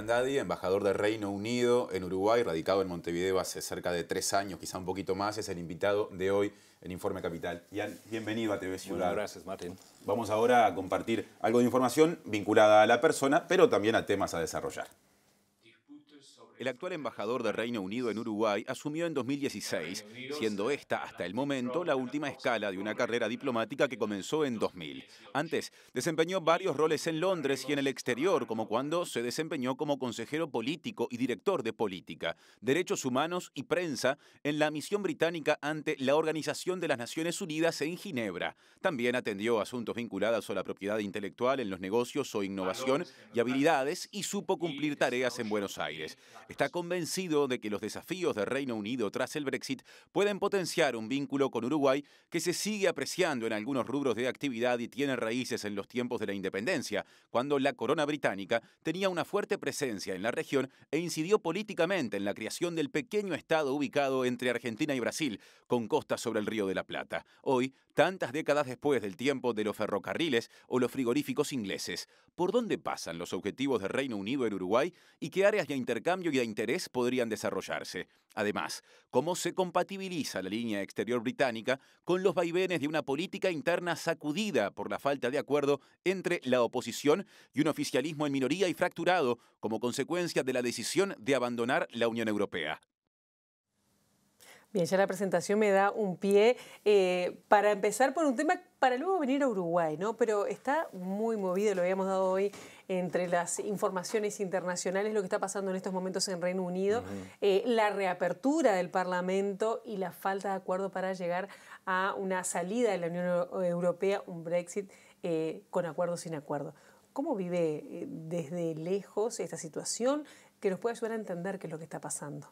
Andadi, embajador del Reino Unido en Uruguay, radicado en Montevideo hace cerca de 3 años, quizá un poquito más, es el invitado de hoy en Informe Capital. Ian, bienvenido a TV Ciudad. Bueno, gracias, Martín. Vamos ahora a compartir algo de información vinculada a la persona, pero también a temas a desarrollar. El actual embajador del Reino Unido en Uruguay asumió en 2016, siendo esta hasta el momento la última escala de una carrera diplomática que comenzó en 2000. Antes, desempeñó varios roles en Londres y en el exterior, como cuando se desempeñó como consejero político y director de política, derechos humanos y prensa en la misión británica ante la Organización de las Naciones Unidas en Ginebra. También atendió asuntos vinculados a la propiedad intelectual en los negocios o innovación y habilidades y supo cumplir tareas en Buenos Aires. Está convencido de que los desafíos del Reino Unido tras el Brexit pueden potenciar un vínculo con Uruguay que se sigue apreciando en algunos rubros de actividad y tiene raíces en los tiempos de la independencia, cuando la corona británica tenía una fuerte presencia en la región e incidió políticamente en la creación del pequeño estado ubicado entre Argentina y Brasil, con costas sobre el Río de la Plata. Hoy, tantas décadas después del tiempo de los ferrocarriles o los frigoríficos ingleses, ¿por dónde pasan los objetivos del Reino Unido en Uruguay y qué áreas de intercambio y de interés podrían desarrollarse? Además, ¿cómo se compatibiliza la línea exterior británica con los vaivenes de una política interna sacudida por la falta de acuerdo entre la oposición y un oficialismo en minoría y fracturado como consecuencia de la decisión de abandonar la Unión Europea? Bien, ya la presentación me da un pie para empezar por un tema, para luego venir a Uruguay, ¿no? Pero está muy movido, lo habíamos dado hoy entre las informaciones internacionales, lo que está pasando en estos momentos en Reino Unido, la reapertura del Parlamento y la falta de acuerdo para llegar a una salida de la Unión Europea, un Brexit con acuerdo o sin acuerdo. ¿Cómo vive desde lejos esta situación que nos puede ayudar a entender qué es lo que está pasando?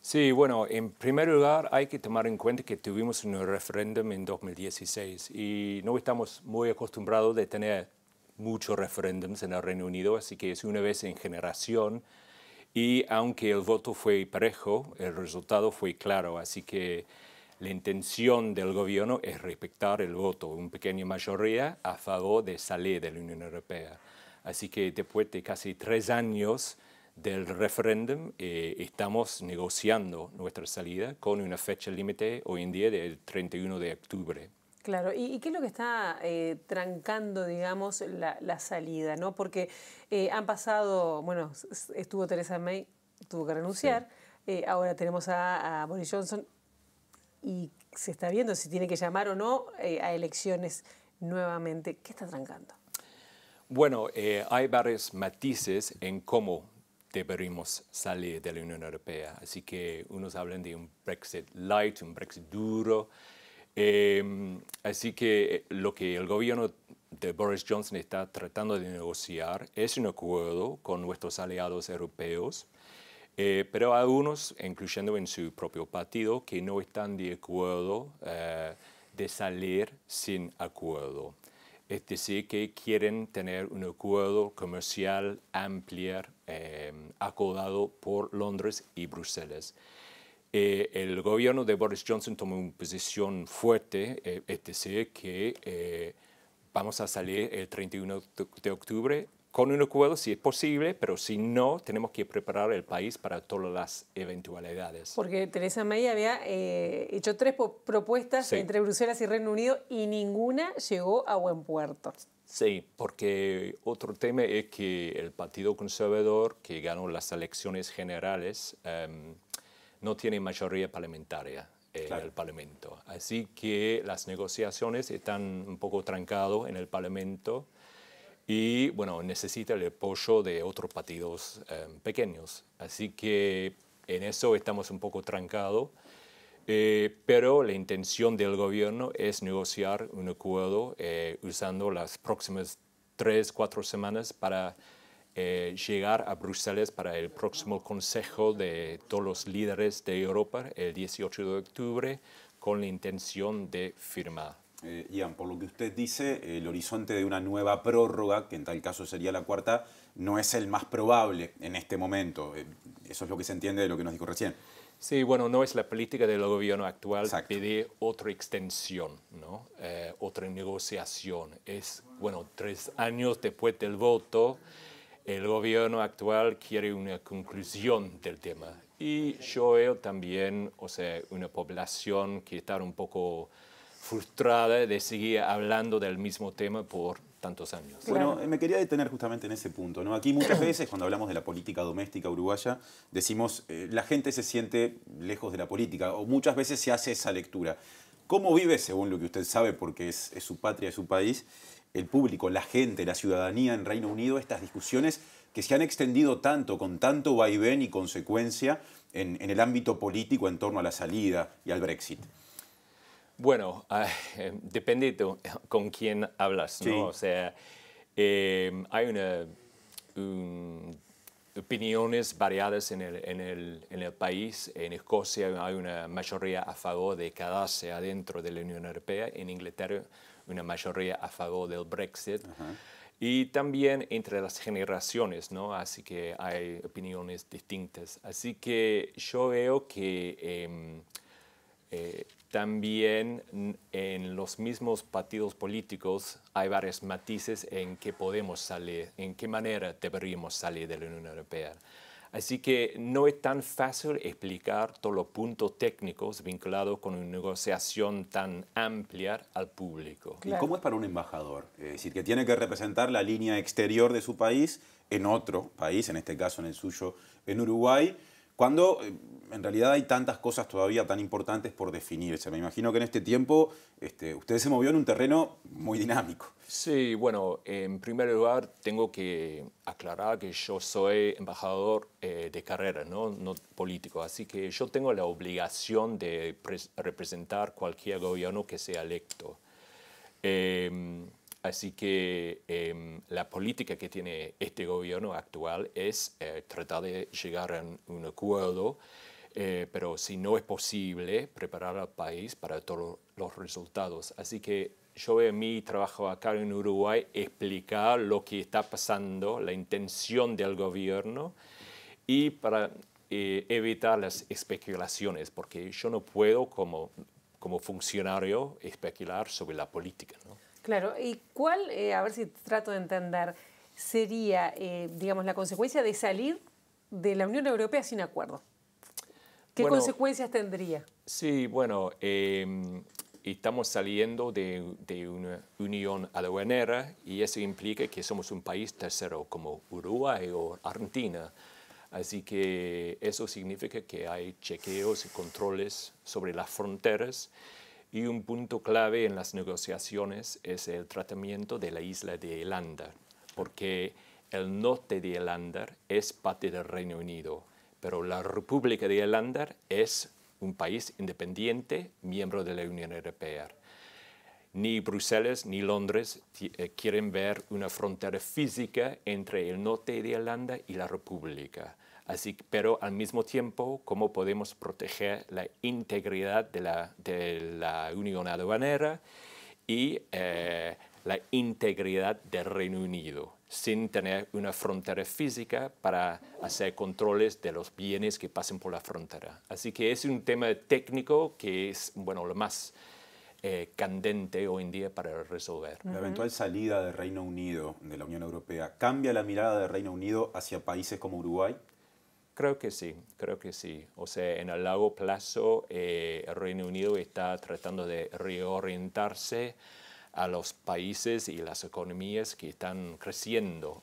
Sí, bueno, en primer lugar hay que tomar en cuenta que tuvimos un referéndum en 2016 y no estamos muy acostumbrados de tener muchos referéndums en el Reino Unido, así que es una vez en generación y aunque el voto fue parejo, el resultado fue claro, así que la intención del gobierno es respetar el voto, una pequeña mayoría a favor de salir de la Unión Europea. Así que después de casi 3 años del referéndum, estamos negociando nuestra salida con una fecha límite hoy en día del 31 de octubre. Claro, ¿y qué es lo que está trancando, digamos, la salida, ¿no? Porque han pasado, bueno, estuvo Theresa May, tuvo que renunciar, sí. Ahora tenemos a Boris Johnson y se está viendo si tiene que llamar o no a elecciones nuevamente. ¿Qué está trancando? Bueno, hay varios matices en cómo deberíamos salir de la Unión Europea. Así que unos hablan de un Brexit light, un Brexit duro. Así que lo que el gobierno de Boris Johnson está tratando de negociar es un acuerdo con nuestros aliados europeos, pero hay algunos, incluyendo en su propio partido, que no están de acuerdo de salir sin acuerdo. Es decir, que quieren tener un acuerdo comercial amplio, acordado por Londres y Bruselas. El gobierno de Boris Johnson tomó una posición fuerte, es decir, que vamos a salir el 31 de octubre con un acuerdo si es posible, pero si no, tenemos que preparar el país para todas las eventualidades. Porque Theresa May había hecho 3 propuestas entre Bruselas y Reino Unido y ninguna llegó a buen puerto. Sí, porque otro tema es que el Partido Conservador, que ganó las elecciones generales, no tiene mayoría parlamentaria en el Parlamento. Así que las negociaciones están un poco trancadas en el Parlamento y, bueno, necesita el apoyo de otros partidos pequeños. Así que en eso estamos un poco trancados. Pero la intención del gobierno es negociar un acuerdo usando las próximas 3-4 semanas para llegar a Bruselas para el próximo Consejo de todos los líderes de Europa el 18 de octubre con la intención de firmar. Ian, por lo que usted dice, el horizonte de una nueva prórroga, que en tal caso sería la cuarta, no es el más probable en este momento. Eso es lo que se entiende de lo que nos dijo recién. Sí, bueno, no es la política del gobierno actual pedir otra extensión, ¿no? Otra negociación. Es, bueno, 3 años después del voto, el gobierno actual quiere una conclusión del tema. Y yo veo también, o sea, una población que está un poco frustrada de seguir hablando del mismo tema por tantos años. Bueno, me quería detener justamente en ese punto, ¿no? Aquí muchas veces cuando hablamos de la política doméstica uruguaya decimos la gente se siente lejos de la política o muchas veces se hace esa lectura. ¿Cómo vive, según lo que usted sabe, porque es su patria, es su país, el público, la gente, la ciudadanía en Reino Unido, estas discusiones que se han extendido tanto, con tanto vaivén y consecuencia en el ámbito político en torno a la salida y al Brexit? Bueno, depende con quién hablas, ¿no? Sí. O sea, hay opiniones variadas en el país. En Escocia hay una mayoría a favor de quedarse adentro de la Unión Europea. En Inglaterra una mayoría a favor del Brexit. Y también entre las generaciones, ¿no? Así que hay opiniones distintas. Así que yo veo que también en los mismos partidos políticos hay varios matices en que podemos salir, en qué manera deberíamos salir de la Unión Europea. Así que no es tan fácil explicar todos los puntos técnicos vinculados con una negociación tan amplia al público. Claro. ¿Y cómo es para un embajador? Es decir, que tiene que representar la línea exterior de su país en otro país, en este caso en el suyo, en Uruguay, cuando en realidad hay tantas cosas todavía tan importantes por definirse. Me imagino que en este tiempo usted se movió en un terreno muy dinámico. Sí, bueno, en primer lugar tengo que aclarar que yo soy embajador de carrera, no político. Así que yo tengo la obligación de representar cualquier gobierno que sea electo. Así que la política que tiene este gobierno actual es tratar de llegar a un acuerdo, pero si no es posible, preparar al país para todos los resultados. Así que yo veo mi trabajo acá en Uruguay explicar lo que está pasando, la intención del gobierno y para evitar las especulaciones, porque yo no puedo como funcionario especular sobre la política, ¿no? Claro, ¿y cuál, a ver si trato de entender, sería, digamos, la consecuencia de salir de la Unión Europea sin acuerdo? ¿Qué consecuencias tendría? Sí, bueno, estamos saliendo de una unión aduanera y eso implica que somos un país tercero como Uruguay o Argentina. Así que eso significa que hay chequeos y controles sobre las fronteras. Y un punto clave en las negociaciones es el tratamiento de la isla de Irlanda, porque el norte de Irlanda es parte del Reino Unido, pero la República de Irlanda es un país independiente, miembro de la Unión Europea. Ni Bruselas ni Londres quieren ver una frontera física entre el norte de Irlanda y la República. Pero al mismo tiempo, ¿cómo podemos proteger la integridad de la Unión Aduanera y la integridad del Reino Unido, sin tener una frontera física para hacer controles de los bienes que pasen por la frontera? Así que es un tema técnico que es, bueno, lo más candente hoy en día para resolver. La eventual salida del Reino Unido de la Unión Europea, ¿cambia la mirada del Reino Unido hacia países como Uruguay? Creo que sí, creo que sí. O sea, en el largo plazo el Reino Unido está tratando de reorientarse a los países y las economías que están creciendo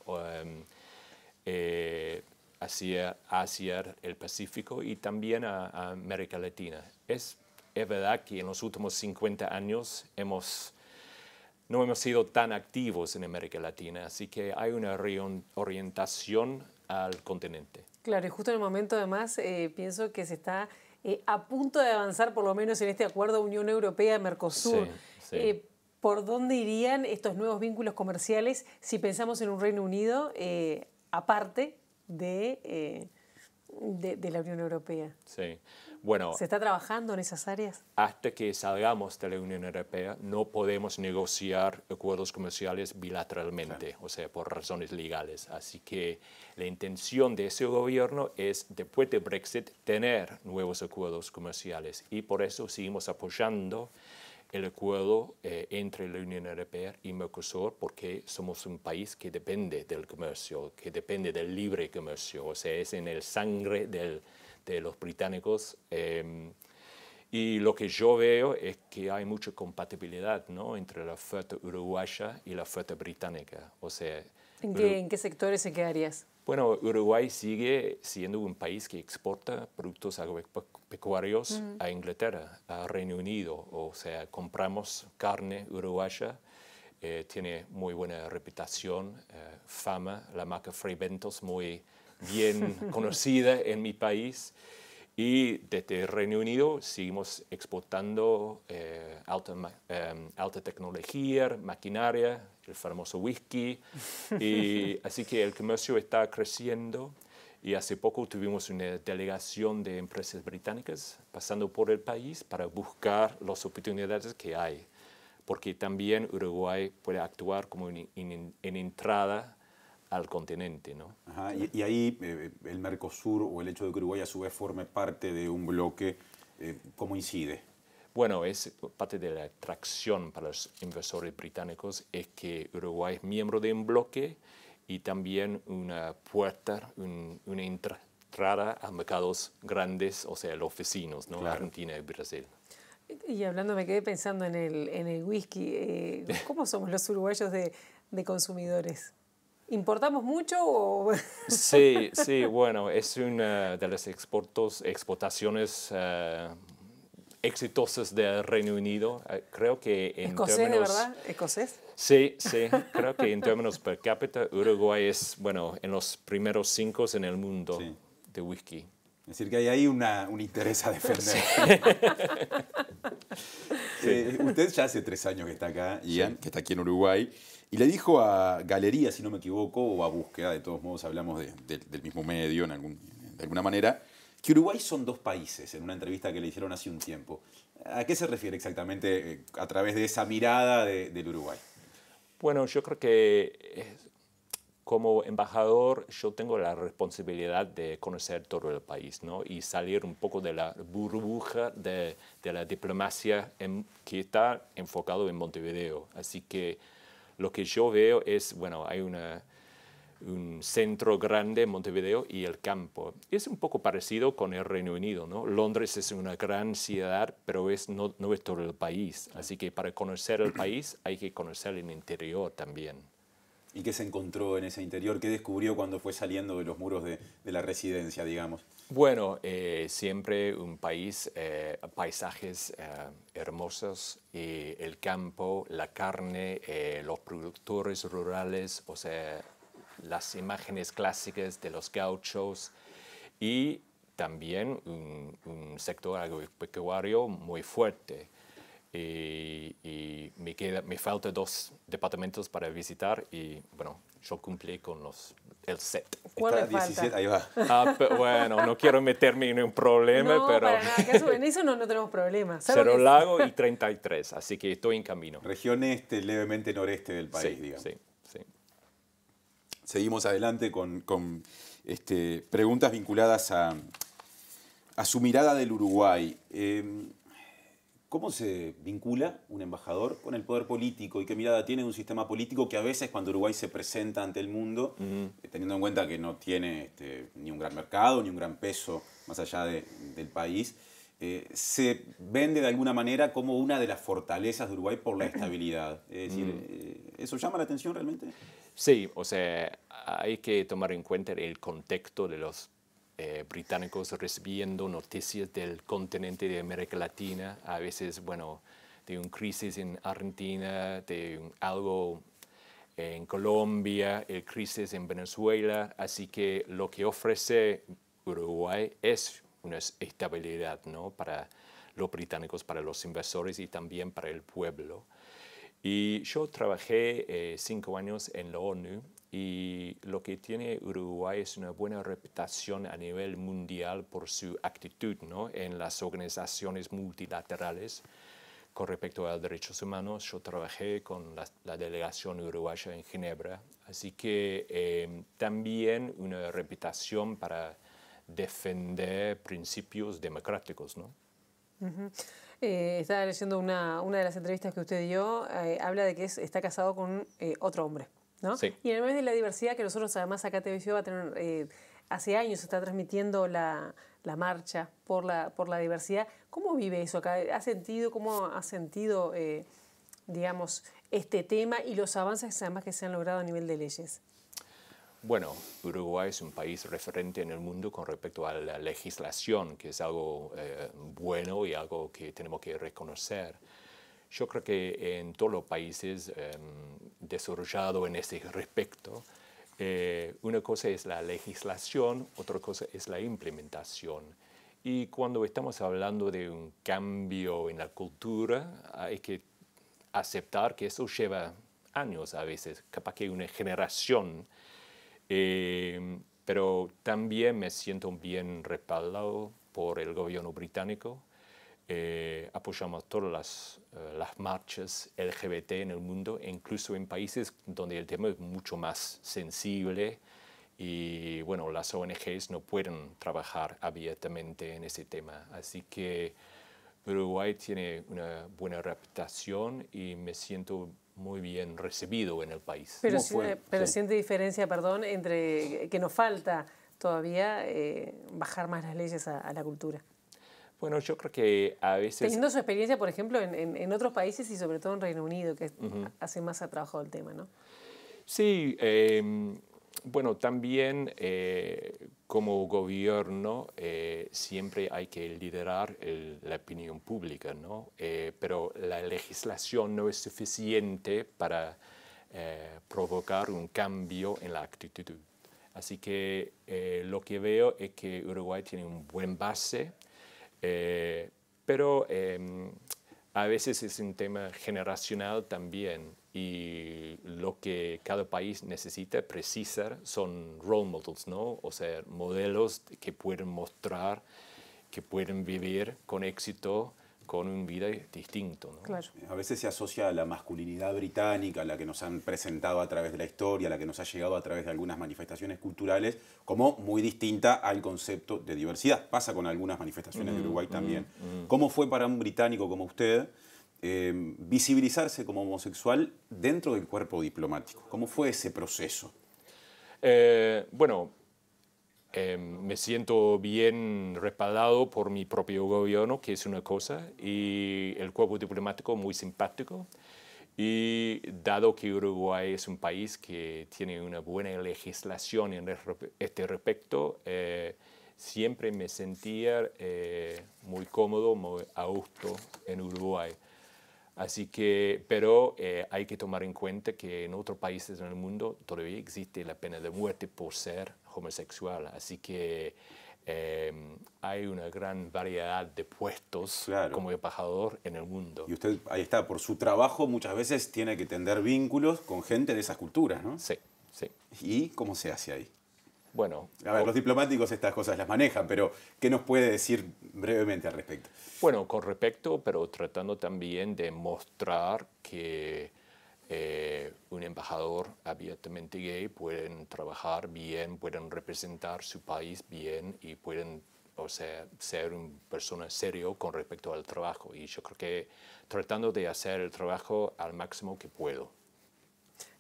hacia el Pacífico y también a América Latina. Es verdad que en los últimos 50 años no hemos sido tan activos en América Latina, así que hay una reorientación al continente. Claro, y justo en el momento además pienso que se está a punto de avanzar por lo menos en este acuerdo Unión Europea-Mercosur. Sí. ¿Por dónde irían estos nuevos vínculos comerciales si pensamos en un Reino Unido aparte de la Unión Europea? Sí. Bueno, ¿se está trabajando en esas áreas? Hasta que salgamos de la Unión Europea no podemos negociar acuerdos comerciales bilateralmente, claro, o sea, por razones legales. Así que la intención de ese gobierno es, después de Brexit, tener nuevos acuerdos comerciales y por eso seguimos apoyando el acuerdo entre la Unión Europea y Mercosur porque somos un país que depende del comercio, que depende del libre comercio, o sea, es en el sangre de los británicos. Y lo que yo veo es que hay mucha compatibilidad, ¿no?, entre la oferta uruguaya y la oferta británica. O sea, ¿En qué sectores se quedarías? bueno, Uruguay sigue siendo un país que exporta productos agropecuarios a Inglaterra, a Reino Unido. O sea, compramos carne uruguaya, tiene muy buena reputación, fama, la marca Fray Bentos muy bien conocida en mi país. Y desde el Reino Unido seguimos exportando alta tecnología, maquinaria, el famoso whisky. Y así que el comercio está creciendo. Y hace poco tuvimos una delegación de empresas británicas pasando por el país para buscar las oportunidades que hay. Porque también Uruguay puede actuar como en entrada al continente, ¿no? Ajá, y ahí el Mercosur o el hecho de que Uruguay a su vez forme parte de un bloque, ¿cómo incide? Bueno, es parte de la atracción para los inversores británicos es que Uruguay es miembro de un bloque y también una puerta, una entrada a mercados grandes, o sea, los vecinos, ¿no? Claro. Argentina y Brasil. Y hablando, me quedé pensando en el whisky. ¿Cómo somos los uruguayos de consumidores? ¿Importamos mucho o...? Sí, bueno, es una de las exportaciones exitosas del Reino Unido. Creo que en ¿Escocés, términos... de verdad? ¿Escocés? Sí, creo que en términos per cápita, Uruguay es, bueno, en los primeros 5 en el mundo de whisky. Es decir, que hay ahí un interés a defender. Usted ya hace 3 años que está acá, Ian, que está aquí en Uruguay, y le dijo a Galería, si no me equivoco, o a Búsqueda, de todos modos hablamos del mismo medio de alguna manera, que Uruguay son 2 países, en una entrevista que le hicieron hace un tiempo. ¿A qué se refiere exactamente a través de esa mirada del Uruguay? Bueno, yo creo que como embajador yo tengo la responsabilidad de conocer todo el país, ¿no? Y salir un poco de la burbuja de la diplomacia que está enfocado en Montevideo. Así que lo que yo veo es, bueno, hay un centro grande en Montevideo y el campo. Es un poco parecido con el Reino Unido, ¿no? Londres es una gran ciudad, pero no es todo el país. Así que para conocer el país hay que conocer el interior también. ¿Y qué se encontró en ese interior? ¿Qué descubrió cuando fue saliendo de los muros de la residencia, digamos? Bueno, siempre un país, paisajes hermosos, el campo, la carne, los productores rurales, o sea, las imágenes clásicas de los gauchos y también un sector agropecuario muy fuerte. Y me faltan 2 departamentos para visitar y bueno, yo cumplí con el set. ¿Cuál le Está 17, falta? ahí va. Bueno, no quiero meterme en un problema, No, pero... para nada, en eso no tenemos problema. Cerro Largo y 33, así que estoy en camino. Región levemente noreste del país, digamos. Sí. Seguimos adelante con preguntas vinculadas a su mirada del Uruguay. ¿Cómo se vincula un embajador con el poder político y qué mirada tiene un sistema político que a veces cuando Uruguay se presenta ante el mundo, teniendo en cuenta que no tiene ni un gran mercado ni un gran peso más allá del país, se vende de alguna manera como una de las fortalezas de Uruguay por la estabilidad? Es decir, ¿eso llama la atención realmente? Sí, o sea, hay que tomar en cuenta el contexto de los británicos recibiendo noticias del continente de América Latina, a veces, bueno, de una crisis en Argentina, de algo en Colombia, el crisis en Venezuela, así que lo que ofrece Uruguay es una estabilidad, ¿no?, para los británicos, para los inversores y también para el pueblo. Y yo trabajé 5 años en la ONU y lo que tiene Uruguay es una buena reputación a nivel mundial por su actitud, ¿no?, en las organizaciones multilaterales. Con respecto a derechos humanos, yo trabajé con la delegación uruguaya en Ginebra, así que también una reputación para defender principios democráticos, ¿no? Estaba leyendo una de las entrevistas que usted dio, habla de que está casado con otro hombre, ¿no? Sí. Y en el mes de la diversidad, que nosotros además acá TVCO va a tener, hace años se está transmitiendo la marcha por la diversidad. ¿Cómo vive eso acá? ¿Cómo ha sentido, digamos, este tema y los avances además que se han logrado a nivel de leyes? Bueno, Uruguay es un país referente en el mundo con respecto a la legislación, que es algo bueno y algo que tenemos que reconocer. Yo creo que en todos los países desarrollados en ese respecto, una cosa es la legislación, otra cosa es la implementación. Y cuando estamos hablando de un cambio en la cultura, hay que aceptar que eso lleva años a veces, capaz que una generación. Pero también me siento bien respaldado por el gobierno británico. Apoyamos todas las marchas LGBT en el mundo, incluso en países donde el tema es mucho más sensible y bueno, las ONGs no pueden trabajar abiertamente en ese tema. Así que Uruguay tiene una buena reputación y me siento muy bien recibido en el país. Pero siente diferencia, perdón, entre que nos falta todavía bajar más las leyes a la cultura. Bueno, yo creo que a veces... Teniendo su experiencia, por ejemplo, en otros países y sobre todo en Reino Unido, que hace más a trabajo del tema, ¿no? Sí, bueno, también como gobierno siempre hay que liderar la opinión pública, ¿no? Pero la legislación no es suficiente para provocar un cambio en la actitud. Así que lo que veo es que Uruguay tiene un buen base, pero a veces es un tema generacional también y lo que cada país necesita, precisa, son role models, ¿no? O sea, modelos que pueden mostrar, que pueden vivir con éxito, con una vida distinta, ¿no? Claro. A veces se asocia a la masculinidad británica, a la que nos han presentado a través de la historia, a la que nos ha llegado a través de algunas manifestaciones culturales, como muy distinta al concepto de diversidad. Pasa con algunas manifestaciones de Uruguay también. ¿Cómo fue para un británico como usted visibilizarse como homosexual dentro del cuerpo diplomático? ¿Cómo fue ese proceso? Bueno, me siento bien respaldado por mi propio gobierno, que es una cosa, y el cuerpo diplomático muy simpático. Y dado que Uruguay es un país que tiene una buena legislación en este respecto, siempre me sentía muy cómodo, muy a gusto en Uruguay. Así que, pero hay que tomar en cuenta que en otros países en el mundo todavía existe la pena de muerte por ser homosexual. Así que hay una gran variedad de puestos como embajador en el mundo. Y usted, ahí está, por su trabajo muchas veces tiene que tender vínculos con gente de esas culturas, ¿no? Sí, sí. ¿Y cómo se hace ahí? Bueno, a ver, los diplomáticos estas cosas las manejan, pero ¿qué nos puede decir brevemente al respecto? Bueno, con respecto, pero tratando también de mostrar que un embajador abiertamente gay pueden trabajar bien, pueden representar su país bien y pueden, o sea, ser una persona serio con respecto al trabajo. Y yo creo que tratando de hacer el trabajo al máximo que puedo.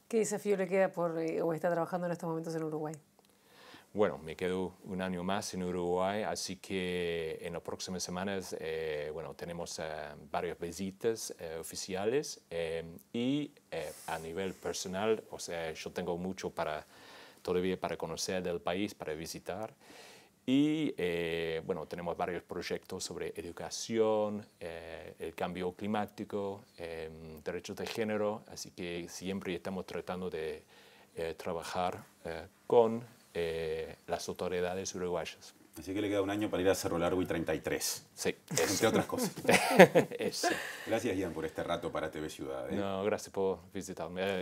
¿Qué desafío le queda o está trabajando en estos momentos en Uruguay? Bueno, me quedo un año más en Uruguay, así que en las próximas semanas bueno, tenemos varias visitas oficiales y a nivel personal, o sea, yo tengo mucho todavía para conocer del país, para visitar. Y bueno, tenemos varios proyectos sobre educación, el cambio climático, derechos de género, así que siempre estamos tratando de trabajar con las autoridades uruguayas. Así que le queda un año para ir a Cerro Largo y 33. Sí. Entre otras cosas. Eso. Gracias, Ian, por este rato para TV Ciudad. No, gracias por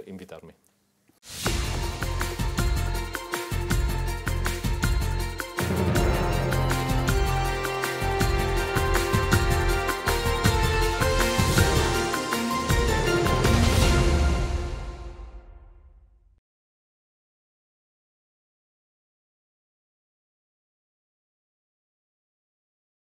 invitarme.